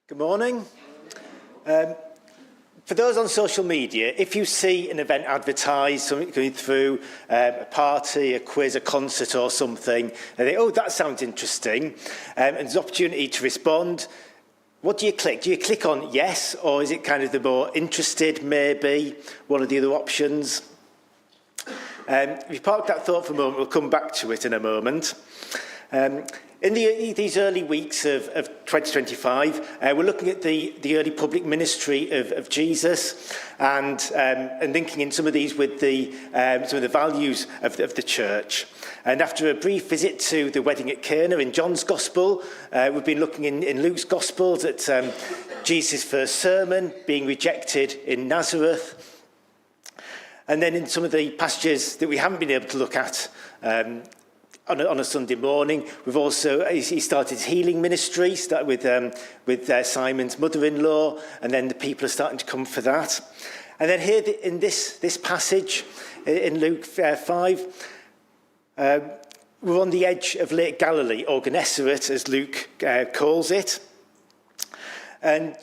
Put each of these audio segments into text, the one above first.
Good morning. For those on social media, if you see an event advertised, something going through, a party, a quiz, a concert or something, and think, oh, that sounds interesting, and there's an opportunity to respond, what do you click? Do you click on yes, or is it kind of the more interested, maybe, one of the other options? If you park that thought for a moment, we'll come back to it in a moment. In these early weeks of 2025, we're looking at the early public ministry of Jesus and linking in some of these with some of the values of the church. And after a brief visit to the wedding at Cana in John's Gospel, we've been looking in Luke's Gospels at Jesus' first sermon, being rejected in Nazareth. And then in some of the passages that we haven't been able to look at on a Sunday morning, we've also, he started his healing ministry, started with Simon's mother-in-law, and then the people are starting to come for that. And then here in this passage in Luke 5, we're on the edge of Lake Galilee, or Gennesaret, as Luke calls it. And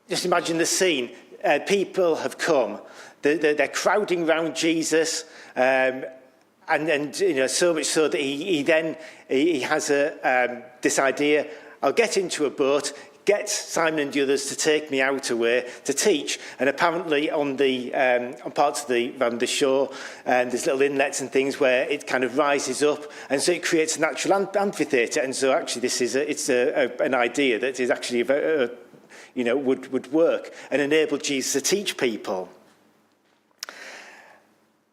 just imagine the scene. People have come. They're crowding around Jesus, and you know, so much so that he has this idea: I'll get into a boat, get Simon and the others to take me out away to teach. And apparently on parts of the shore, there's little inlets and things where it kind of rises up, and so it creates a natural amphitheatre. And so actually, this is an idea that is actually would work and enable Jesus to teach people.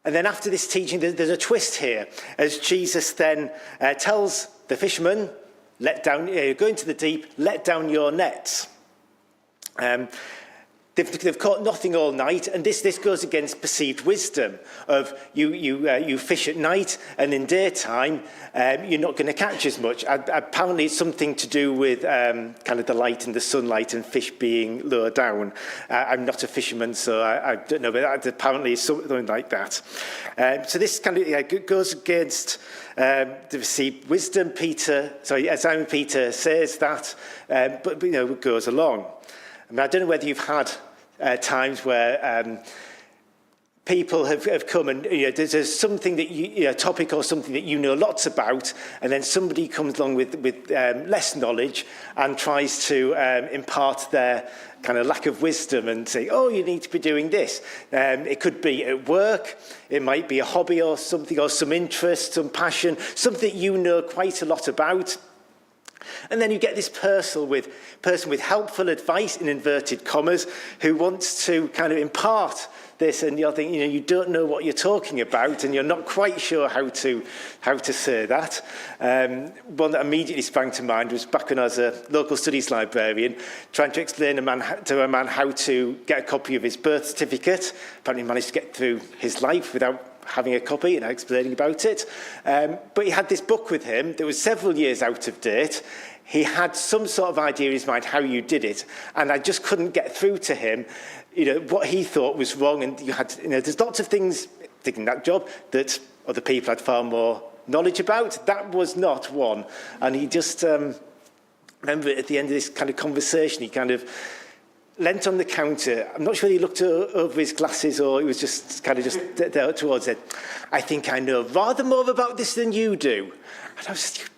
And then after this teaching, there's a twist here, as Jesus then tells the fishermen, go into the deep, let down your nets. They've caught nothing all night, and this goes against perceived wisdom of you fish at night, and in daytime you're not going to catch as much. Apparently it's something to do with kind of the light and the sunlight and fish being lower down. I'm not a fisherman, so I don't know, but that apparently is something like that. So this kind of goes against the perceived wisdom. Simon Peter says that, but it goes along. I mean, I don't know whether you've had times where people have come and there's something that a topic or something that you know lots about, and then somebody comes along with less knowledge and tries to impart their kind of lack of wisdom and say, oh, you need to be doing this. It could be at work, it might be a hobby or something, or some interest, some passion, something that you know quite a lot about. And then you get this person with helpful advice, in inverted commas, who wants to kind of impart this, and you're thinking, you don't know what you're talking about, and you're not quite sure how to say that. One that immediately sprang to mind was back when I was a local studies librarian, trying to explain to a man how to get a copy of his birth certificate. Apparently managed to get through his life without having a copy and explaining about it. But he had this book with him that was several years out of date. He had some sort of idea in his mind how you did it, and I just couldn't get through to him, what he thought was wrong. And you had, there's lots of things taking that job that other people had far more knowledge about. That was not one. And he just, remember at the end of this kind of conversation, he kind of leant on the counter. I'm not sure whether he looked over his glasses or he was just kind of just there towards it. I think I know rather more about this than you do. And I was just,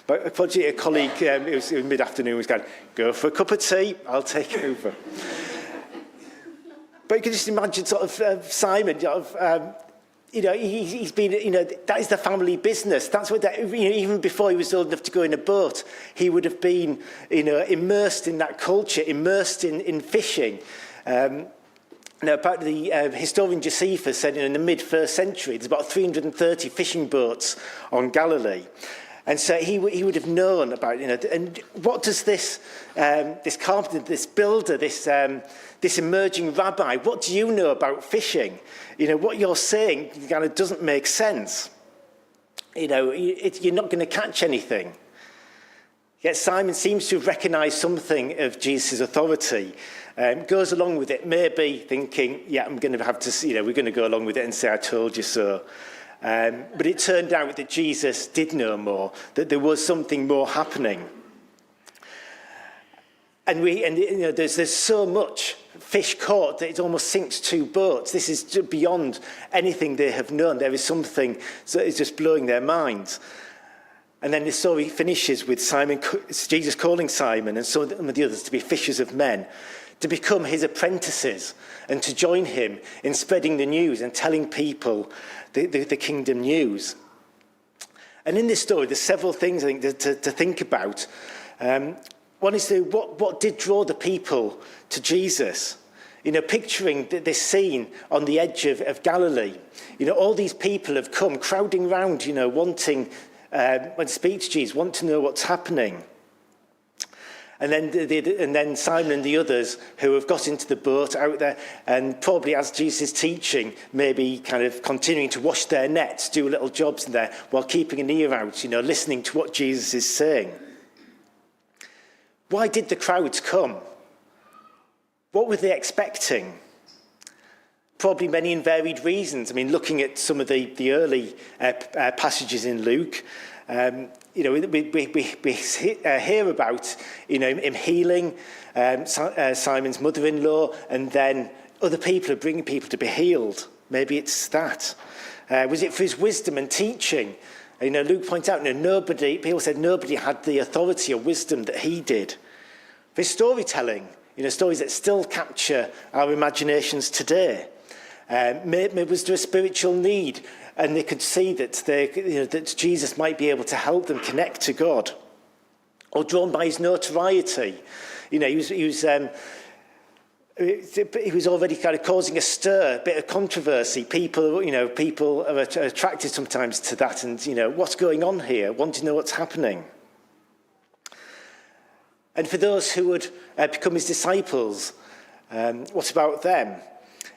but unfortunately, a colleague, it was mid-afternoon, was going, go for a cup of tea, I'll take over. But you can just imagine sort of Simon, he's been, that is the family business. That's what even before he was old enough to go in a boat, he would have been, immersed in that culture, immersed in fishing. Now, about the historian Josephus said in the mid-1st century, there's about 330 fishing boats on Galilee. And so he would have known about, and what does this carpenter, this builder, this emerging rabbi, what do you know about fishing? What you're saying kind of doesn't make sense. You're not going to catch anything. Yet Simon seems to have recognised something of Jesus' authority, goes along with it, maybe thinking, yeah, I'm going to have to, we're going to go along with it and say, I told you so. But it turned out that Jesus did know more, that there was something more happening. there's so much fish caught that it almost sinks 2 boats. This is beyond anything they have known. There is something that is just blowing their minds. And then the story finishes with Jesus calling Simon and some of the others to be fishers of men, to become his apprentices and to join him in spreading the news and telling people the kingdom news. And in this story, there's several things I think to think about. One is what did draw the people to Jesus? Picturing this scene on the edge of Galilee. All these people have come crowding round, wanting to speak to Jesus, want to know what's happening. And then Simon and the others who have got into the boat out there, and probably as Jesus is teaching, maybe kind of continuing to wash their nets, do little jobs in there while keeping an ear out, listening to what Jesus is saying. Why did the crowds come? What were they expecting? Probably many and varied reasons. Looking at some of the early passages in Luke, we hear about him healing Simon's mother-in-law, and then other people are bringing people to be healed. Maybe it's that. Was it for his wisdom and teaching? Luke points out, people said nobody had the authority or wisdom that he did. For his storytelling, stories that still capture our imaginations today. Maybe was there a spiritual need, and they could see that that Jesus might be able to help them connect to God, or drawn by his notoriety. He was already kind of causing a stir, a bit of controversy. People are attracted sometimes to that, and what's going on here, wanting to know what's happening. And for those who would become his disciples, what about them?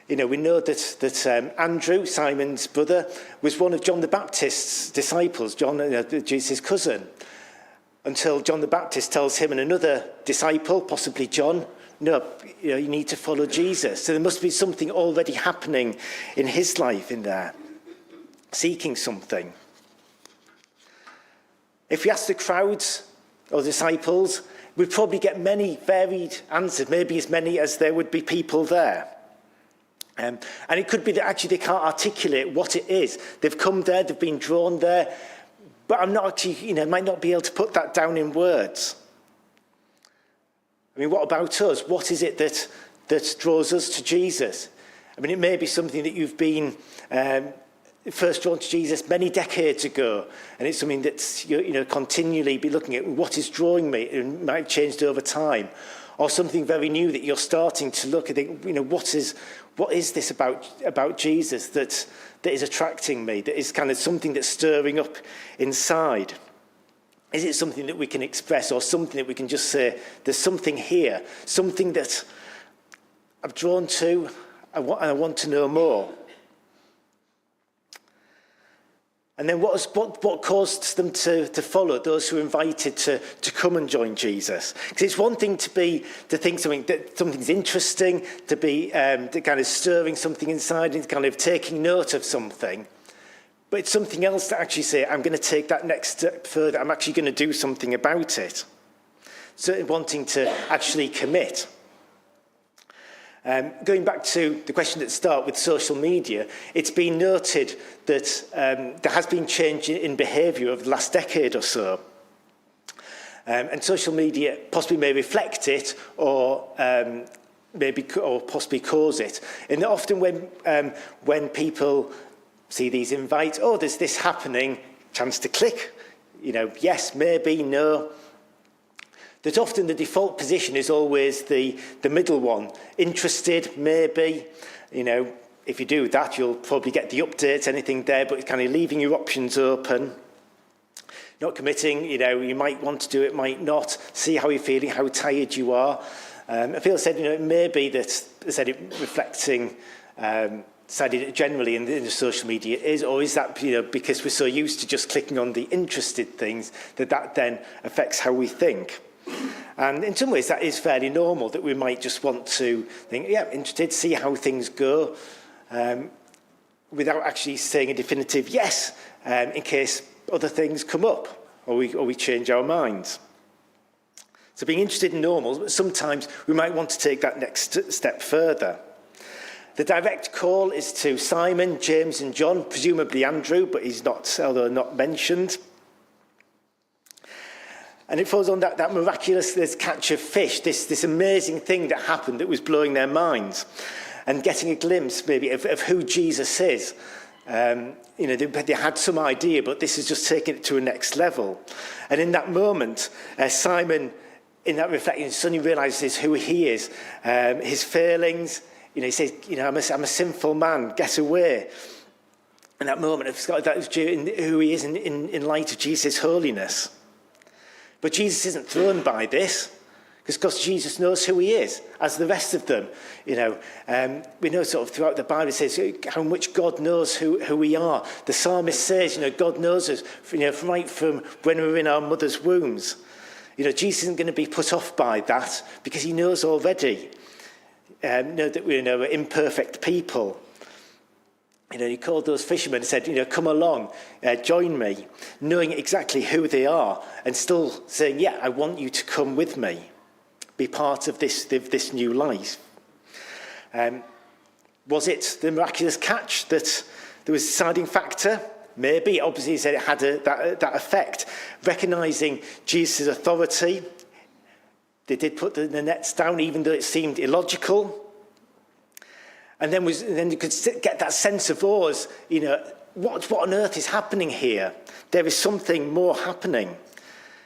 We know that Andrew, Simon's brother, was one of John the Baptist's disciples, John, Jesus' cousin, until John the Baptist tells him and another disciple, possibly John, no, you need to follow Jesus. So there must be something already happening in his life in there, seeking something. If we ask the crowds or disciples, we'd probably get many varied answers, maybe as many as there would be people there. And it could be that actually they can't articulate what it is. They've come there, they've been drawn there, but I'm not actually, might not be able to put that down in words. What about us? What is it that draws us to Jesus? It may be something that you've been first drawn to Jesus many decades ago, and it's something that's continually be looking at what is drawing me. It might have changed over time, or something very new that you're starting to look at. What is this about Jesus that is attracting me? That is kind of something that's stirring up inside. Is it something that we can express, or something that we can just say, there's something here, something that I'm drawn to, and I want to know more? And then what caused them to follow those who were invited to come and join Jesus? Because it's one thing to think something's interesting, to be to kind of stirring something inside and kind of taking note of something. But it's something else to actually say, I'm going to take that next step further. I'm actually going to do something about it. So wanting to actually commit. Going back to the question at the start with social media, it's been noted that there has been change in behaviour over the last decade or so. And social media possibly may reflect it, or possibly cause it. And often when people see these invites, there's this happening, chance to click, yes, maybe, no. That often the default position is always the middle one. Interested, maybe. If you do that, you'll probably get the updates, anything there, but it's kind of leaving your options open. Not committing, you might want to do it, might not. See how you're feeling, how tired you are. I feel said, it may be that, said it reflecting, decided generally in the social media is, or is that, because we're so used to just clicking on the interested things, that then affects how we think. And in some ways that is fairly normal, that we might just want to think, interested, see how things go, without actually saying a definitive yes, in case other things come up or we change our minds. So being interested in normals, but sometimes we might want to take that next step further. The direct call is to Simon, James and John, presumably Andrew, but he's not, although not mentioned. And it falls on that miraculous catch of fish, this amazing thing that happened that was blowing their minds, and getting a glimpse maybe of who Jesus is. They had some idea, but this is just taking it to a next level. And in that moment, Simon, in that reflection, suddenly realises who he is, his failings. He says, I'm a sinful man, get away. In that moment, that was who he is in light of Jesus' holiness. But Jesus isn't thrown by this, because Jesus knows who he is, as the rest of them. We know sort of throughout the Bible, it says how much God knows who we are. The psalmist says, God knows us, right from when we were in our mother's wombs. Jesus isn't going to be put off by that, because he knows already. That we're imperfect people. He called those fishermen and said, come along, join me, knowing exactly who they are, and still saying, I want you to come with me, be part of this new life. Was it the miraculous catch that there was a deciding factor? Maybe. Obviously, he said it had that effect. Recognising Jesus' authority, they did put the nets down, even though it seemed illogical. And then you could get that sense of awe as, what on earth is happening here? There is something more happening.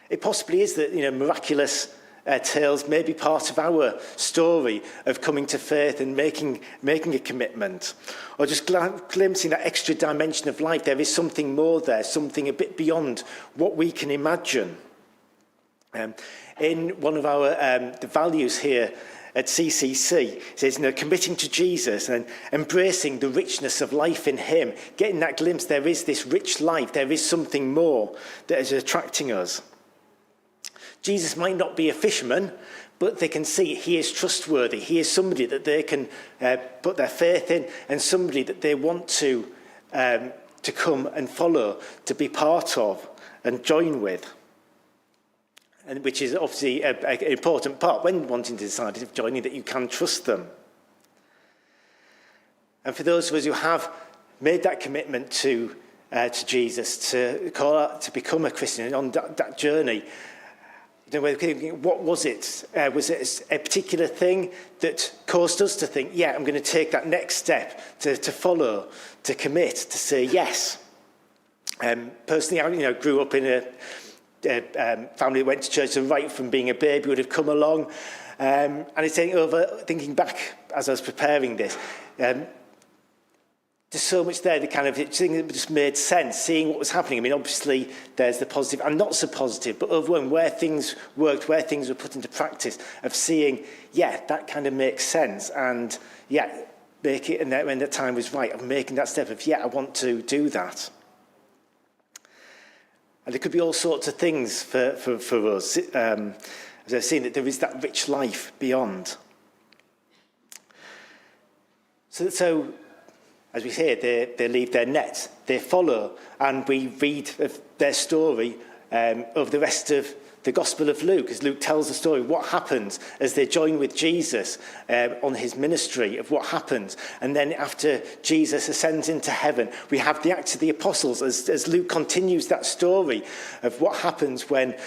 It possibly is that, miraculous tales may be part of our story of coming to faith and making a commitment. Or just glimpsing that extra dimension of life. There is something more there, something a bit beyond what we can imagine. In one of our the values here at CCC, it says, committing to Jesus and embracing the richness of life in him, getting that glimpse, there is this rich life, there is something more that is attracting us. Jesus might not be a fisherman, but they can see he is trustworthy. He is somebody that they can put their faith in, and somebody that they want to come and follow, to be part of and join with. And which is obviously an important part when wanting to decide if joining, that you can trust them. And for those of us who have made that commitment to Jesus, to become a Christian, and on that journey, what was it? Was it a particular thing that caused us to think, I'm going to take that next step, to follow, to commit, to say yes? Personally, I grew up in a family that went to church, so right from being a baby would have come along. And it's thinking back as I was preparing this, there's so much there that it just made sense, seeing what was happening. I mean, obviously, there's the positive and not so positive, but overall, where things worked, where things were put into practice, of seeing, that kind of makes sense, and make it, and then when the time was right, of making that step of, I want to do that. And there could be all sorts of things for us, as I've seen, that there is that rich life beyond. So as we say, they leave their net, they follow, and we read of their story of the rest of the Gospel of Luke, as Luke tells the story, what happens as they join with Jesus on his ministry, of what happens. And then after Jesus ascends into heaven, we have the Acts of the Apostles, as Luke continues that story of what happens when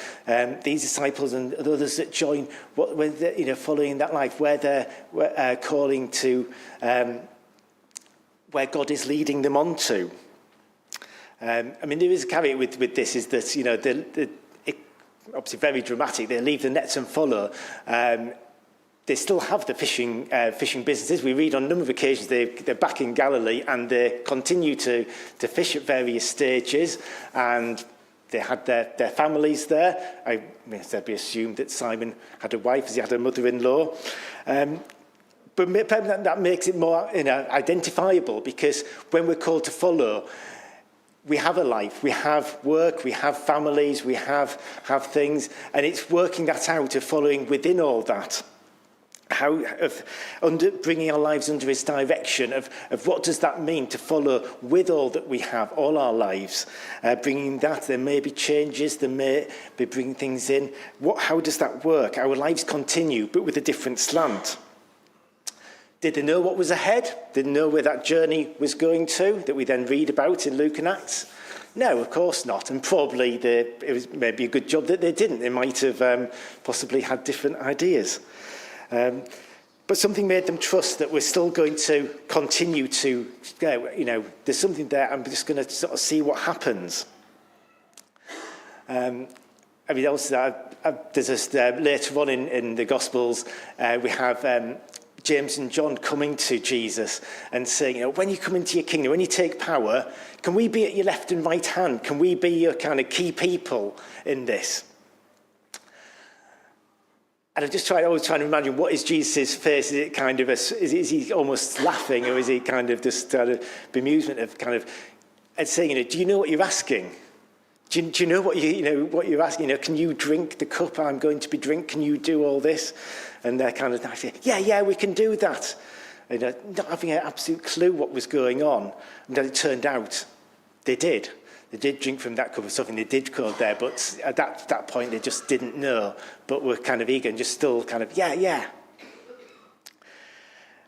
these disciples and others that join, when they're, following that life, where they're calling to, where God is leading them on to. There is a caveat with this, is that, obviously very dramatic. They leave the nets and follow. They still have the fishing businesses. We read on a number of occasions they're back in Galilee, and they continue to fish at various stages, and they had their families there. It'd be assumed that Simon had a wife, as he had a mother-in-law. But that makes it more identifiable, because when we're called to follow, we have a life, we have work, we have families, we have things, and it's working that out of following within all that. bringing our lives under his direction, of what does that mean to follow with all that we have, all our lives, bringing that. There may be changes, there may be bringing things in. How does that work? Our lives continue, but with a different slant. Did they know what was ahead? Did they know where that journey was going to, that we then read about in Luke and Acts? No, of course not. And probably it was maybe a good job that they didn't. They might have possibly had different ideas. But something made them trust that we're still going to continue to go, there's something there, I'm just going to sort of see what happens. Also, later on in the Gospels, we have James and John coming to Jesus and saying, when you come into your kingdom, when you take power, can we be at your left and right hand? Can we be your kind of key people in this? And I always trying to imagine, what is Jesus' face? Is it kind of is he almost laughing, or is he kind of just bemusement of kind of and saying, do you know what you're asking? Do you know what what you're asking? Can you drink the cup I'm going to be drink? Can you do all this? And they're kind of saying, yeah, we can do that. And not having an absolute clue what was going on. And then it turned out they did. They did drink from that cup of something. They did go there, but at that point they just didn't know, but were kind of eager and just still kind of, yeah.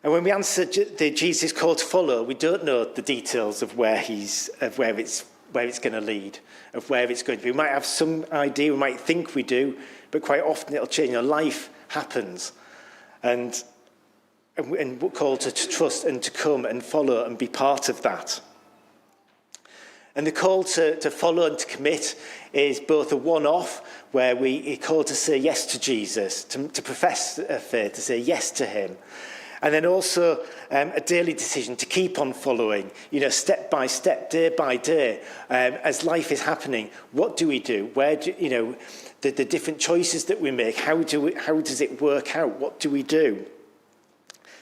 And when we answer Jesus' call to follow, we don't know the details of where it's going to lead, of where it's going to be. We might have some idea, we might think we do, but quite often it'll change. Life happens, and we're called to trust and to come and follow and be part of that. And the call to follow and to commit is both a one-off, where we're called to say yes to Jesus, to profess a faith, to say yes to him. And then also a daily decision to keep on following, step by step, day by day, as life is happening. What do we do? Where do the different choices that we make? How does it work out? What do we do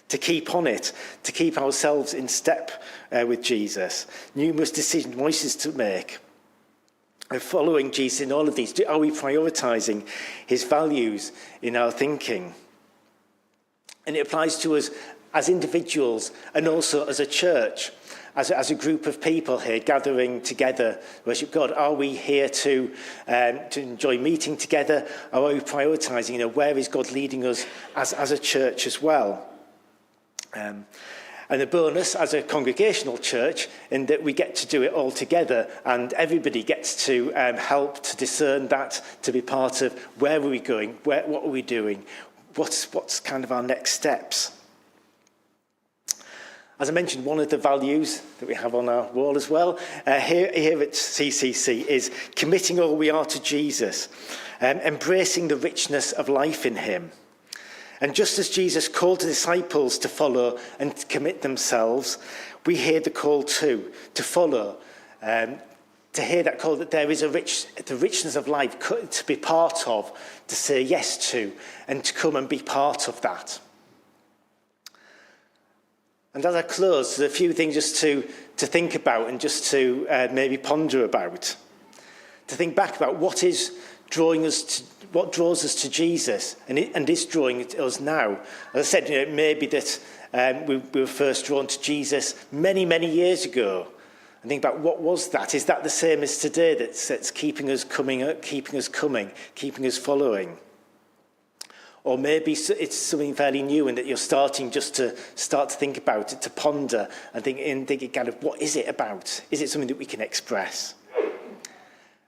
to keep on it? To keep ourselves in step with Jesus. Numerous decisions, choices to make. And following Jesus in all of these, are we prioritising his values in our thinking? And it applies to us as individuals and also as a church, as a group of people here gathering together, worship God. Are we here to enjoy meeting together? Or are we prioritising, where is God leading us as a church as well? And the bonus as a congregational church, in that we get to do it all together, and everybody gets to help to discern that, to be part of where are we going, what are we doing, what's kind of our next steps. As I mentioned, one of the values that we have on our wall as well, here at CCC, is committing all we are to Jesus, embracing the richness of life in him. And just as Jesus called the disciples to follow and to commit themselves, we hear the call too, to follow, to hear that call, that there is the richness of life to be part of, to say yes to, and to come and be part of that. And as I close, there's a few things just to think about and just to maybe ponder about. To think back about what draws us to Jesus, and is drawing us now. As I said, maybe that we were first drawn to Jesus many, many years ago. And think about, what was that? Is that the same as today, that's keeping us coming, keeping us following? Or maybe it's something fairly new, and that you're starting to think about it, to ponder and think kind of, what is it about? Is it something that we can express?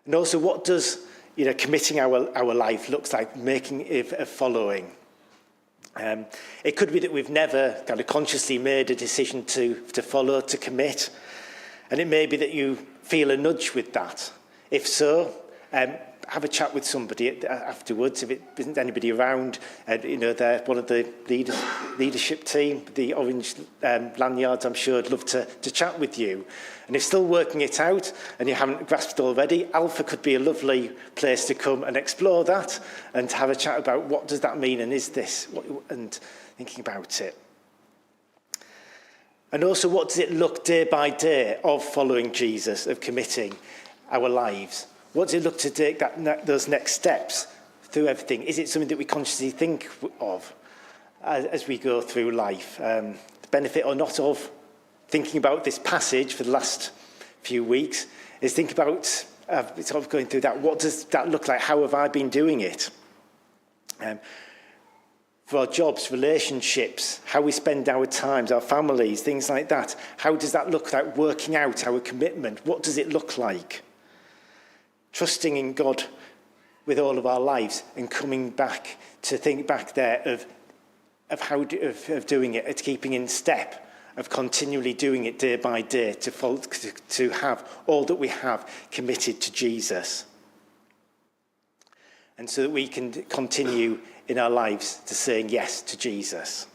And also, what does committing our life looks like, making it a following? It could be that we've never kind of consciously made a decision to follow, to commit. And it may be that you feel a nudge with that. If so, have a chat with somebody afterwards. If it isn't anybody around, they're one of the leadership team, the orange lanyards, I'm sure would love to chat with you. And if still working it out and you haven't grasped it already, Alpha could be a lovely place to come and explore that and to have a chat about what does that mean, and is this, and thinking about it. And also, what does it look day by day of following Jesus, of committing our lives? What does it look to take those next steps through everything? Is it something that we consciously think of? as we go through life. The benefit or not of thinking about this passage for the last few weeks is think about sort of going through that. What does that look like? How have I been doing it? For our jobs, relationships, how we spend our times, our families, things like that. How does that look like? Working out our commitment. What does it look like? Trusting in God with all of our lives and coming back to think back there of how of doing it, of keeping in step, of continually doing it day by day to have all that we have committed to Jesus. And so that we can continue in our lives to saying yes to Jesus.